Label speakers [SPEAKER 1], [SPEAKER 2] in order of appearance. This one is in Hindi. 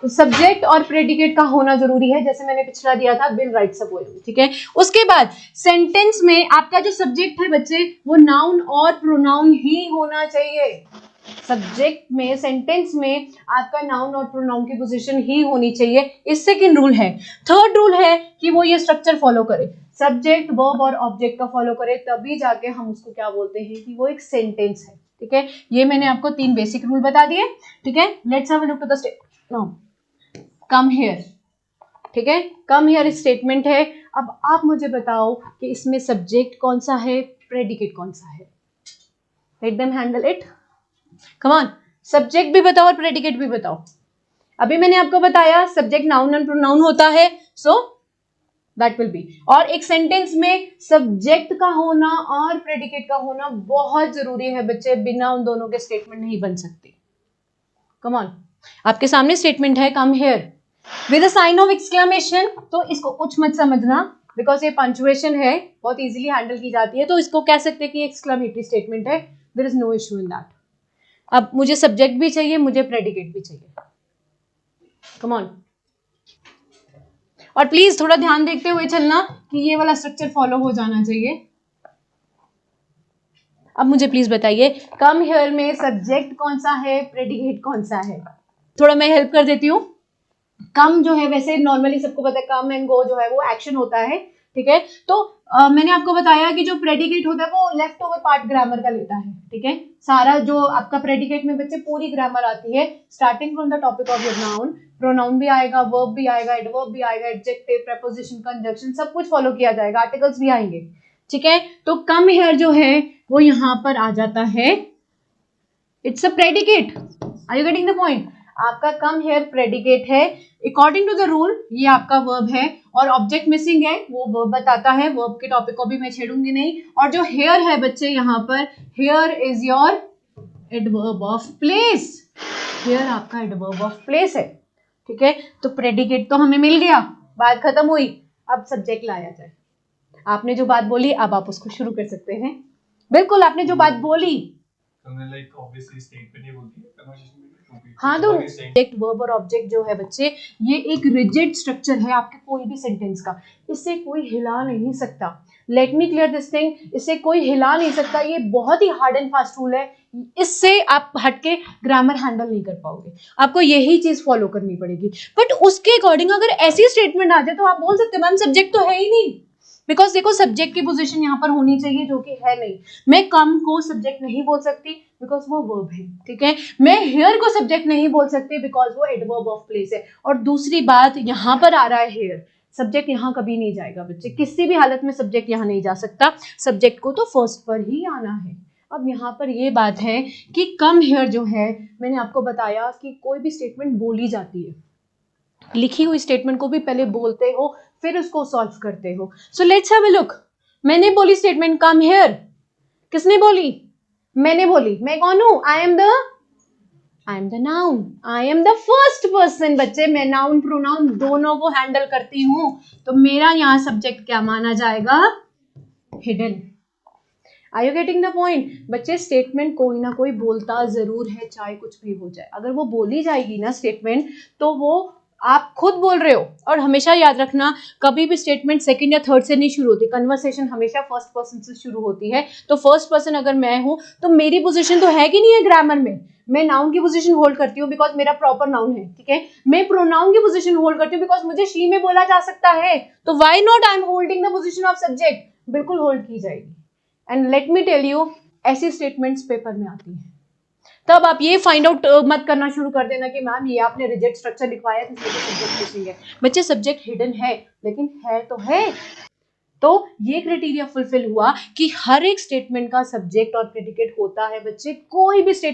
[SPEAKER 1] सब्जेक्ट और प्रेडिकेट का होना जरूरी है, जैसे मैंने पिछला दिया था, बिल राइट्स अ पोएम, ठीक है। उसके बाद सेंटेंस में आपका जो सब्जेक्ट है बच्चे वो नाउन और प्रोनाउन ही होना चाहिए। सब्जेक्ट में, सेंटेंस में आपका नाउन और प्रोनाउन की पोजीशन ही होनी चाहिए। इस सेकंड रूल है। थर्ड रूल है कि वो ये स्ट्रक्चर फॉलो करे, सब्जेक्ट वर्ब और ऑब्जेक्ट का फॉलो करे, तभी जाके हम उसको क्या बोलते हैं कि वो एक सेंटेंस है, ठीक है। ये मैंने आपको 3 बेसिक रूल बता दिए, ठीक है। Let's have a look to the statement. Come here, ठीक है, कम हियर स्टेटमेंट है। अब आप मुझे बताओ कि इसमें सब्जेक्ट कौन सा है, प्रेडिकेट कौन सा है। Let them handle it, come on. Subject भी बताओ और प्रेडिकेट भी बताओ। अभी मैंने आपको बताया सब्जेक्ट नाउन एंड प्रोनाउन होता है, सो दैट विल बी। और एक सेंटेंस में सब्जेक्ट का होना और प्रेडिकेट का होना बहुत जरूरी है बच्चे, बिना उन दोनों के स्टेटमेंट नहीं बन सकती। कम ऑन, आपके सामने स्टेटमेंट है come here with a sign of exclamation, तो इसको कुछ मत समझना बिकॉज ये पंक्चुएशन है, बहुत इजीली हैंडल की जाती है, तो इसको कह सकते हैं कि एक्सक्लेमेटरी स्टेटमेंट है, there is no issue in that. अब मुझे सब्जेक्ट भी चाहिए, मुझे प्रेडिकेट भी चाहिए, कम ऑन। और प्लीज थोड़ा ध्यान देखते हुए चलना कि ये वाला स्ट्रक्चर फॉलो हो जाना चाहिए। अब मुझे प्लीज बताइए कम हियर में सब्जेक्ट कौन सा है, प्रेडिकेट कौन सा है। थोड़ा मैं हेल्प कर देती हूँ। कम जो है वैसे नॉर्मली सबको पता है, कम एंड गो जो है वो एक्शन होता है, ठीक है। तो मैंने आपको बताया कि जो प्रेडिकेट होता है वो लेफ्ट ओवर पार्ट ग्रामर का लेता है, ठीक है। सारा जो आपका प्रेडिकेट में बच्चे पूरी ग्रामर आती है, starting from the topic of your noun, pronoun भी आएगा, वर्ब भी आएगा, एडवर्ब भी आएगा, एडजेक्टिव, प्रीपोजिशन, कंजंक्शन, सब कुछ फॉलो किया जाएगा, आर्टिकल्स भी आएंगे, ठीक है। तो कम हियर जो है वो यहाँ पर आ जाता है, it's a predicate. Are you getting the point. आपका कम हियर प्रेडिकेट है, अकॉर्डिंग टू द रूल ये आपका वर्ब है, और ऑब्जेक्ट मिसिंग है, वो वर्ब बताता है, वर्ब के टॉपिक को भी मैं छेड़ूंगी नहीं। और जो हेयर है बच्चे यहाँ पर, here is your adverb of place, here आपका एडवर्ब ऑफ प्लेस है, ठीक है। तो प्रेडिकेट तो हमें मिल गया, बात खत्म हुई। अब सब्जेक्ट लाया जाए। आपने जो बात बोली अब आप उसको शुरू कर सकते हैं। बिल्कुल, आपने जो बात बोली, हाँ, तो सब्जेक्ट वर्ब और ऑब्जेक्ट जो है बच्चे ये एक रिजिड स्ट्रक्चर है आपके कोई भी सेंटेंस का, इससे कोई हिला नहीं सकता। Let me clear this thing, इससे कोई हिला नहीं सकता, ये बहुत ही हार्ड एंड फास्ट रूल है, इससे आप हटके ग्रामर हैंडल नहीं कर पाओगे, आपको यही चीज फॉलो करनी पड़ेगी। बट उसके अकॉर्डिंग अगर ऐसी स्टेटमेंट आ जाए तो आप बोल सकते मैम सब्जेक्ट तो है ही नहीं, बिकॉज देखो सब्जेक्ट की पोजीशन यहाँ पर होनी चाहिए जो कि है नहीं। मैं कम को सब्जेक्ट नहीं बोल सकती बिकॉज वो वर्ब है, ठीक है। मैं हियर को सब्जेक्ट नहीं बोल सकती बिकॉज वो एडवर्ब ऑफ प्लेस है। और दूसरी बात यहाँ पर आ रहा है हेयर, सब्जेक्ट यहाँ कभी नहीं जाएगा बच्चे, किसी भी हालत में सब्जेक्ट यहाँ नहीं जा सकता, सब्जेक्ट को तो फर्स्ट पर ही आना है। अब यहाँ पर ये बात है कि कम हियर जो है, मैंने आपको बताया कि कोई भी स्टेटमेंट बोली जाती है, लिखी हुई स्टेटमेंट को भी पहले बोलते हो फिर उसको सॉल्व करते हो। So let's have a look. मैंने बोली स्टेटमेंट कम हियर, किसने बोली, मैंने बोली। मैं कौन हूं, I am the noun, I am the first person बच्चे, मैं नाउन प्रोनाउन दोनों को हैंडल करती हूं, तो मेरा यहाँ सब्जेक्ट क्या माना जाएगा, hidden. Are you getting the point बच्चे। स्टेटमेंट कोई ना कोई बोलता जरूर है, चाहे कुछ भी हो जाए, अगर वो बोली जाएगी ना स्टेटमेंट तो वो आप खुद बोल रहे हो। और हमेशा याद रखना कभी भी स्टेटमेंट सेकंड या थर्ड से नहीं शुरू होती, कन्वर्सेशन हमेशा फर्स्ट पर्सन से शुरू होती है। तो फर्स्ट पर्सन अगर मैं हूं तो मेरी पोजीशन तो है कि नहीं है ग्रामर में, मैं नाउन की पोजीशन होल्ड करती हूँ बिकॉज मेरा प्रॉपर नाउन है, ठीक है। मैं प्रोनाउन की पोजीशन होल्ड करती हूँ बिकॉज मुझे शी में बोला जा सकता है, तो why not I am holding the position of subject, बिल्कुल होल्ड की जाएगी। And let me tell you, ऐसी स्टेटमेंट्स पेपर में आती हैं, तब आप ये फाइंड आउट मत करना शुरू कर देना कि मैम ये आपने रिजेक्ट स्ट्रक्चर लिखवाया तो इसमें सब्जेक्ट मिसिंग है। बच्चे सब्जेक्ट हिडन है, लेकिन है तो है। तो ये क्राइटेरिया फुलफिल हुआ कि हर एक स्टेटमेंट का सब्जेक्ट और प्रेडिकेट होता है बच्चे, कोई भी स्टेटमेंट